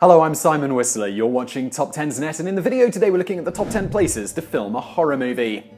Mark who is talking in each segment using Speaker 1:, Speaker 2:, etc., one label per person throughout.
Speaker 1: Hello, I'm Simon Whistler, you're watching TopTenzNet, and in the video today we're looking at the top 10 places to film a horror movie.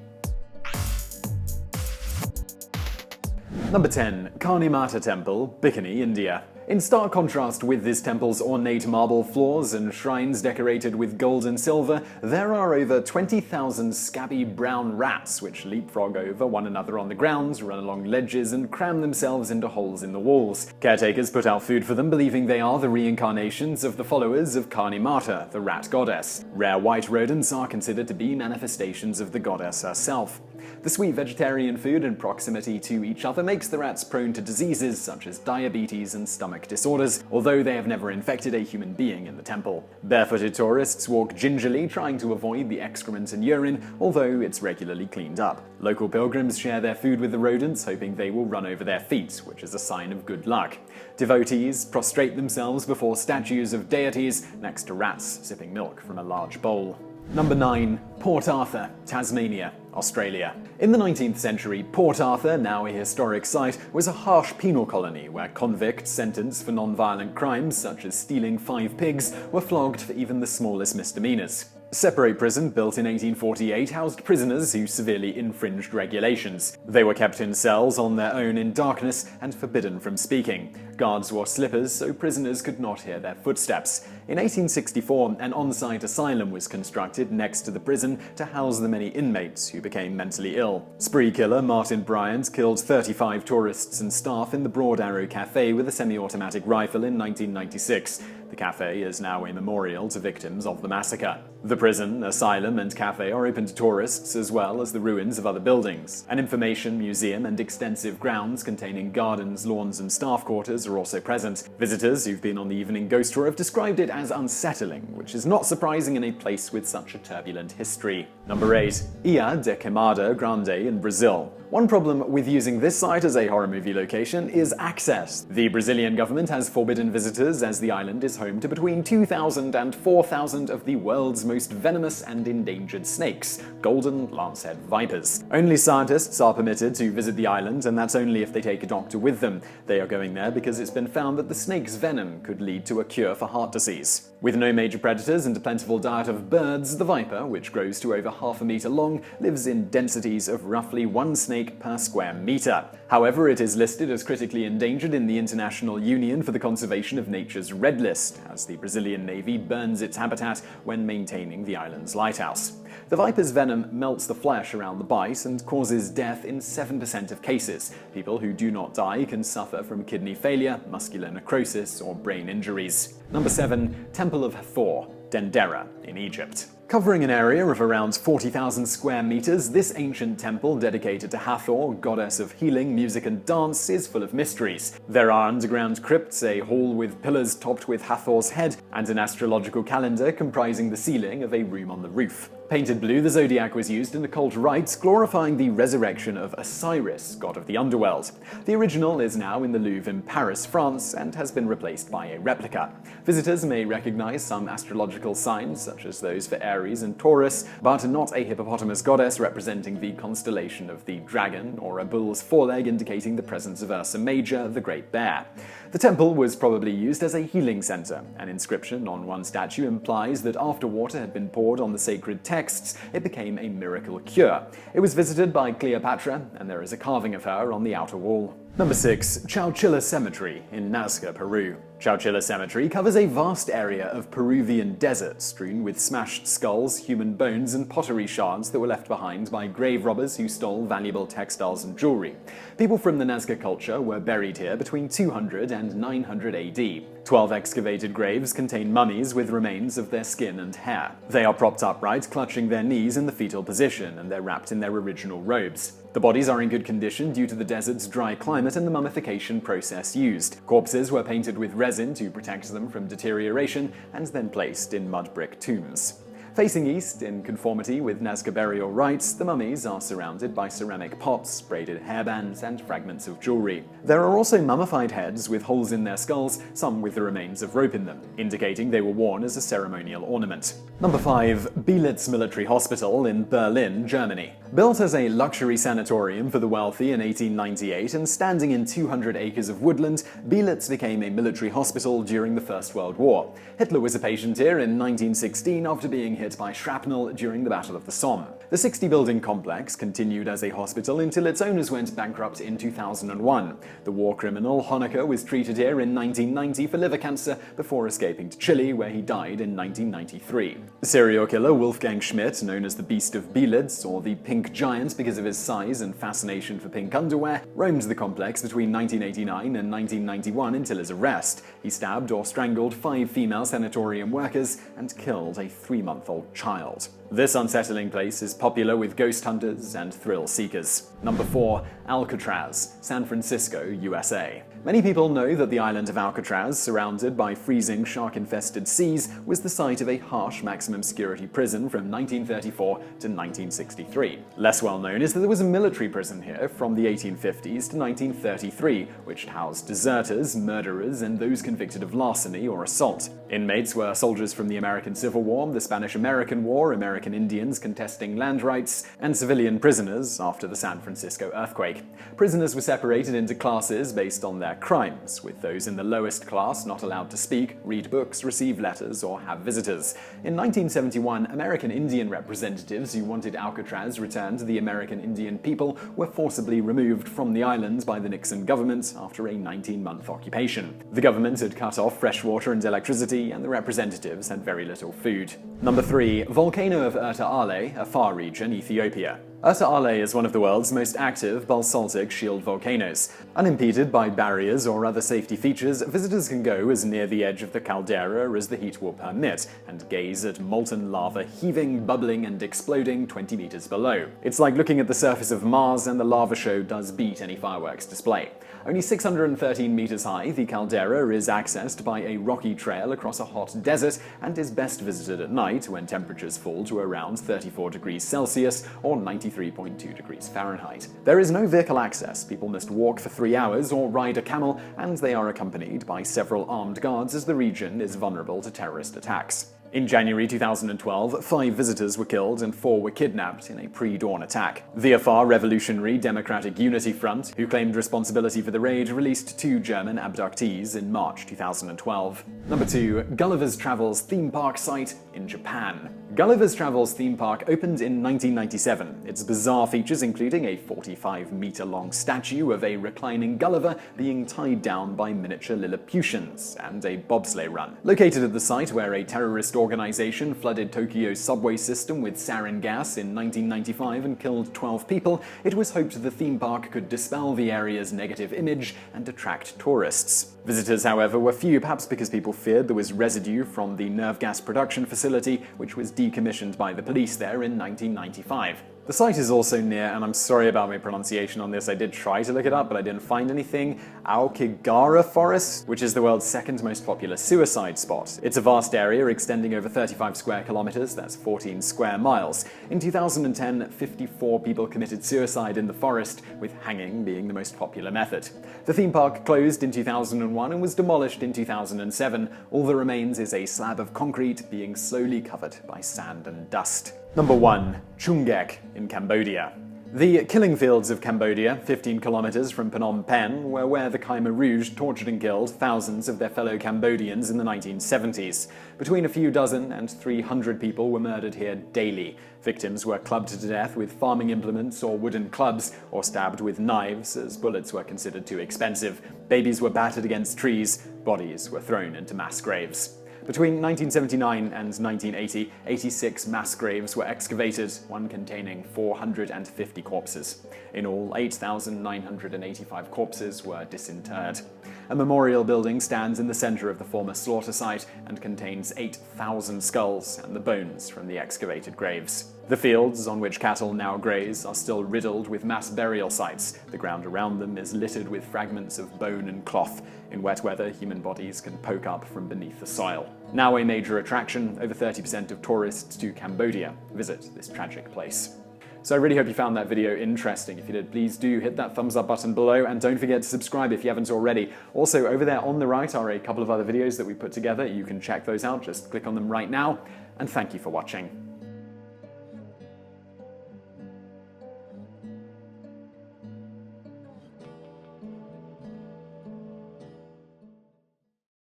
Speaker 1: Number 10. Karni Temple, Bikaner, India. In stark contrast with this temple's ornate marble floors and shrines decorated with gold and silver, there are over 20,000 scabby brown rats which leapfrog over one another on the ground, run along ledges, and cram themselves into holes in the walls. Caretakers put out food for them, believing they are the reincarnations of the followers of Karni Mata, the rat goddess. Rare white rodents are considered to be manifestations of the goddess herself. The sweet vegetarian food and proximity to each other makes the rats prone to diseases such as diabetes and stomach disorders, although they have never infected a human being in the temple. Barefooted tourists walk gingerly, trying to avoid the excrement and urine, although it's regularly cleaned up. Local pilgrims share their food with the rodents, hoping they will run over their feet, which is a sign of good luck. Devotees prostrate themselves before statues of deities next to rats sipping milk from a large bowl. Number 9. Port Arthur, Tasmania, Australia. In the 19th century, Port Arthur, now a historic site, was a harsh penal colony where convicts sentenced for non-violent crimes such as stealing 5 pigs were flogged for even the smallest misdemeanors. Separate Prison, built in 1848, housed prisoners who severely infringed regulations. They were kept in cells on their own in darkness and forbidden from speaking. Guards wore slippers so prisoners could not hear their footsteps. In 1864, an on-site asylum was constructed next to the prison to house the many inmates who became mentally ill. Spree killer Martin Bryant killed 35 tourists and staff in the Broad Arrow Cafe with a semi-automatic rifle in 1996. The cafe is now a memorial to victims of the massacre. The prison, asylum, and cafe are open to tourists as well as the ruins of other buildings. An information museum and extensive grounds containing gardens, lawns, and staff quarters are also present. Visitors who've been on the evening ghost tour have described it as unsettling, which is not surprising in a place with such a turbulent history. Number 8. Ilha de Queimada, Grande in Brazil. One problem with using this site as a horror movie location is access. The Brazilian government has forbidden visitors as the island is home to between 2,000 and 4,000 of the world's most venomous and endangered snakes, golden lancehead vipers. Only scientists are permitted to visit the island, and that's only if they take a doctor with them. They are going there because it's been found that the snake's venom could lead to a cure for heart disease. With no major predators and a plentiful diet of birds, the viper, which grows to over half a meter long, lives in densities of roughly 1 snake per square meter. However, it is listed as critically endangered in the International Union for the Conservation of Nature's Red List, as the Brazilian Navy burns its habitat when maintaining the island's lighthouse. The viper's venom melts the flesh around the bite and causes death in 7% of cases. People who do not die can suffer from kidney failure, muscular necrosis, or brain injuries. Number 7. Temple of Hathor, Dendera in Egypt. Covering an area of around 40,000 square meters, this ancient temple dedicated to Hathor, goddess of healing, music, and dance, is full of mysteries. There are underground crypts, a hall with pillars topped with Hathor's head, and an astrological calendar comprising the ceiling of a room on the roof. Painted blue, the zodiac was used in occult rites, glorifying the resurrection of Osiris, god of the underworld. The original is now in the Louvre in Paris, France, and has been replaced by a replica. Visitors may recognize some astrological signs, such as those for Aries and Taurus, but not a hippopotamus goddess representing the constellation of the dragon, or a bull's foreleg indicating the presence of Ursa Major, the Great Bear. The temple was probably used as a healing center. An inscription on one statue implies that after water had been poured on the sacred texts, it became a miracle cure. It was visited by Cleopatra, and there is a carving of her on the outer wall. Number 6. Chauchilla Cemetery in Nazca, Peru. Chauchilla Cemetery covers a vast area of Peruvian desert strewn with smashed skulls, human bones, and pottery shards that were left behind by grave robbers who stole valuable textiles and jewelry. People from the Nazca culture were buried here between 200 and 900 AD. 12 excavated graves contain mummies with remains of their skin and hair. They are propped upright, clutching their knees in the fetal position, and they're wrapped in their original robes. The bodies are in good condition due to the desert's dry climate and the mummification process used. Corpses were painted with resin to protect them from deterioration and then placed in mud brick tombs. Facing east, in conformity with Nazca burial rites, the mummies are surrounded by ceramic pots, braided hairbands, and fragments of jewelry. There are also mummified heads with holes in their skulls, some with the remains of rope in them, indicating they were worn as a ceremonial ornament. Number 5. Beelitz Military Hospital in Berlin, Germany. Built as a luxury sanatorium for the wealthy in 1898 and standing in 200 acres of woodland, Beelitz became a military hospital during the First World War. Hitler was a patient here in 1916 after being hit by shrapnel during the Battle of the Somme. The 60-building complex continued as a hospital until its owners went bankrupt in 2001. The war criminal Honecker was treated here in 1990 for liver cancer before escaping to Chile, where he died in 1993. The serial killer Wolfgang Schmidt, known as the Beast of Beelitz, or the Pink Giant because of his size and fascination for pink underwear, roamed the complex between 1989 and 1991 until his arrest. He stabbed or strangled 5 female sanatorium workers and killed a 3-month-old child. This unsettling place is popular with ghost hunters and thrill seekers. Number 4. Alcatraz, San Francisco, USA. Many people know that the island of Alcatraz, surrounded by freezing shark-infested seas, was the site of a harsh maximum security prison from 1934 to 1963. Less well known is that there was a military prison here from the 1850s to 1933, which housed deserters, murderers, and those convicted of larceny or assault. Inmates were soldiers from the American Civil War, the Spanish-American War, American Indians contesting land rights, and civilian prisoners after the San Francisco earthquake. Prisoners were separated into classes based on their crimes, with those in the lowest class not allowed to speak, read books, receive letters, or have visitors. In 1971, American Indian representatives who wanted Alcatraz returned to the American Indian people were forcibly removed from the island by the Nixon government after a 19-month occupation. The government had cut off fresh water and electricity, and the representatives had very little food. Number 3. Volcano of Erta, Afar region, Ethiopia. Erta is one of the world's most active basaltic shield volcanoes. Unimpeded by barriers or other safety features, visitors can go as near the edge of the caldera as the heat will permit, and gaze at molten lava heaving, bubbling, and exploding 20 meters below. It's like looking at the surface of Mars, and the lava show does beat any fireworks display. Only 613 meters high, the caldera is accessed by a rocky trail across a hot desert and is best visited at night when temperatures fall to around 34 degrees Celsius or 93.2 degrees Fahrenheit. There is no vehicle access. People must walk for 3 hours or ride a camel, and they are accompanied by several armed guards as the region is vulnerable to terrorist attacks. In January 2012, 5 visitors were killed and 4 were kidnapped in a pre-dawn attack. The Afar Revolutionary Democratic Unity Front, who claimed responsibility for the raid, released 2 German abductees in March 2012. Number 2. Gulliver's Travels theme park site in Japan. Gulliver's Travels theme park opened in 1997. Its bizarre features including a 45-meter-long statue of a reclining Gulliver being tied down by miniature Lilliputians, and a bobsleigh run. Located at the site where a terrorist organization flooded Tokyo's subway system with sarin gas in 1995 and killed 12 people, it was hoped the theme park could dispel the area's negative image and attract tourists. Visitors, however, were few, perhaps because people feared there was residue from the nerve gas production facility, which was decommissioned by the police there in 1995. The site is also near, and I'm sorry about my pronunciation on this, I did try to look it up, but I didn't find anything, Aokigahara Forest, which is the world's 2nd most popular suicide spot. It's a vast area extending over 35 square kilometers, that's 14 square miles. In 2010, 54 people committed suicide in the forest, with hanging being the most popular method. The theme park closed in 2001 and was demolished in 2007. All that remains is a slab of concrete being slowly covered by sand and dust. Number 1. Chungek in Cambodia. The killing fields of Cambodia, 15 kilometers from Phnom Penh, were where the Khmer Rouge tortured and killed thousands of their fellow Cambodians in the 1970s. Between a few dozen and 300 people were murdered here daily. Victims were clubbed to death with farming implements or wooden clubs, or stabbed with knives, as bullets were considered too expensive. Babies were battered against trees. Bodies were thrown into mass graves. Between 1979 and 1980, 86 mass graves were excavated, one containing 450 corpses. In all, 8,985 corpses were disinterred. A memorial building stands in the center of the former slaughter site and contains 8,000 skulls and the bones from the excavated graves. The fields on which cattle now graze are still riddled with mass burial sites. The ground around them is littered with fragments of bone and cloth. In wet weather, human bodies can poke up from beneath the soil. Now a major attraction, over 30% of tourists to Cambodia visit this tragic place. So I really hope you found that video interesting. If you did, please do hit that thumbs up button below, and don't forget to subscribe if you haven't already. Also, over there on the right are a couple of other videos that we put together. You can check those out, just click on them right now, and thank you for watching.